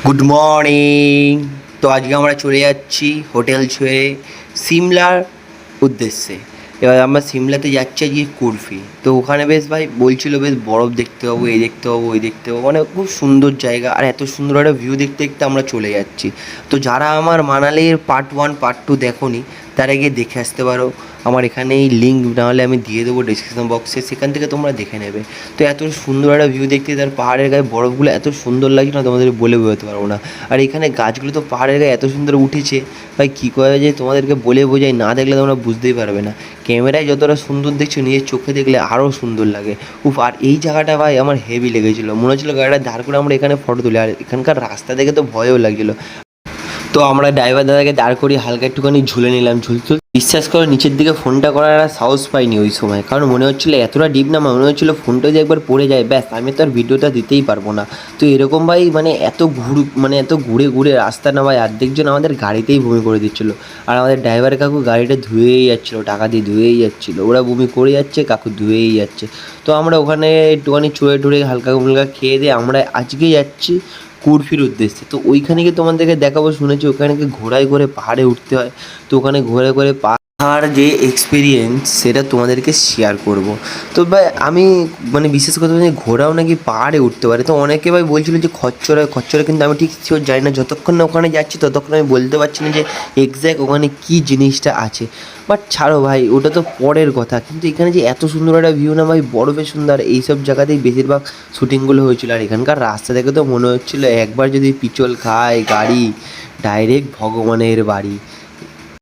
Good morning. তো আজকে আমরা চলে যাচ্ছি হোটেল ছুঁয়ে সিমলার উদ্দেশ্যে। এবার আমরা সিমলাতে যাচ্ছি আজকে কুলফি। তো ওখানে বেশ ভাই বলছিল বেশ বরফ দেখতে পাবো, এই দেখতে পাবো, ওই দেখতে পাবো, মানে খুব সুন্দর জায়গা। আর এত সুন্দর একটা ভিউ দেখতে দেখতে আমরা চলে যাচ্ছি। তো যারা আমার মানালির পার্ট 1 পার্ট 2 দেখোনি, তারা গিয়ে দেখে আসতে পারো। আমার এখানে এই লিঙ্ক না হলে আমি দিয়ে দেবো ডিসক্রিপশন বক্সে, সেখান থেকে তোমরা দেখে নেবে। তো এত সুন্দর একটা ভিউ দেখতে, তার পাহাড়ের গায়ে বরফগুলো এত সুন্দর লাগছে না, তোমাদের বলে বোঝাতে পারবো না। আর এখানে গাছগুলো তো পাহাড়ের গায়ে এত সুন্দর উঠেছে ভাই, কী করে যে তোমাদেরকে বলে বোঝাই, না দেখলে তোমরা বুঝতেই পারবে না। ক্যামেরায় যতটা সুন্দর দেখছো, নিজের চোখে দেখলে আরও সুন্দর লাগে। উফ, আর এই জায়গাটা ভাই আমার হেভি লেগেছিলো। মনে হচ্ছিলো গাড়িটা ধার করে আমরা এখানে ফটো তুলি। আর এখানকার রাস্তা দেখে তো ভয়ও লাগছিলো। তো আমরা ড্রাইভার দাদাকে দাঁড় করিয়ে হালকা একটুখানি ঝুলে নিলাম। ঝুলতে বিশ্বাস করে নিচের দিকে ফোনটা করার একটা সাহস পাইনি ওই সময়, কারণ মনে হচ্ছিলো এতটা ডিপ না, মনে হচ্ছিলো ফোনটা যদি একবার পড়ে যায় ব্যাস, আমি তো আর ভিডিওটা দিতেই পারবো না। তো এরকম ভাই মানে এত ঘুরে ঘুরে রাস্তা না ভাই, অর্ধেকজন আমাদের গাড়িতেই বমি করে দিচ্ছিলো। আর আমাদের ড্রাইভার কাকু গাড়িটা ধুয়েই যাচ্ছিলো, টাকা দিয়ে ধুয়েই যাচ্ছিলো। ওরা বমি করে যাচ্ছে, কাকু ধুয়েই যাচ্ছে। তো আমরা ওখানে একটুখানি চড়ে টুড়ে হালকা ফুলকা খেয়ে দিয়ে আমরা আজকে যাচ্ছি কুরফির উদ্দেশ্যে। তো ওইখানে গিয়ে তোমাদেরকে দেখাবো। শুনেছি ওখানে গিয়ে ঘোড়ায় করে পাহাড়ে উঠতে হয়। তো ওখানে ঘোরে করে পাহাড় যে এক্সপিরিয়েন্স, সেটা তোমাদেরকে শেয়ার করব। তো ভাই আমি মানে বিশেষ কথা বলছি, ঘোড়াও নাকি পাহাড়ে উঠতে পারে। তো অনেকে ভাই বলছিল যে খচ্চরে, কিন্তু আমি ঠিক শিওর জানি না। যতক্ষণ না ওখানে যাচ্ছি ততক্ষণ আমি বলতে পারছি না যে এক্স্যাক্ট ওখানে কী জিনিসটা আছে। বাট ছাড়ো ভাই, ওটা তো পরের কথা। কিন্তু এখানে যে এত সুন্দর একটা ভিউ না ভাই, বরফে সুন্দর, এইসব জায়গাতেই বেশিরভাগ শ্যুটিংগুলো হয়েছিল। আর এখানকার রাস্তা দেখে তো মনে হচ্ছিলো একবার যদি পিছল খায় গাড়ি, ডাইরেক্ট ভগবানের বাড়ি।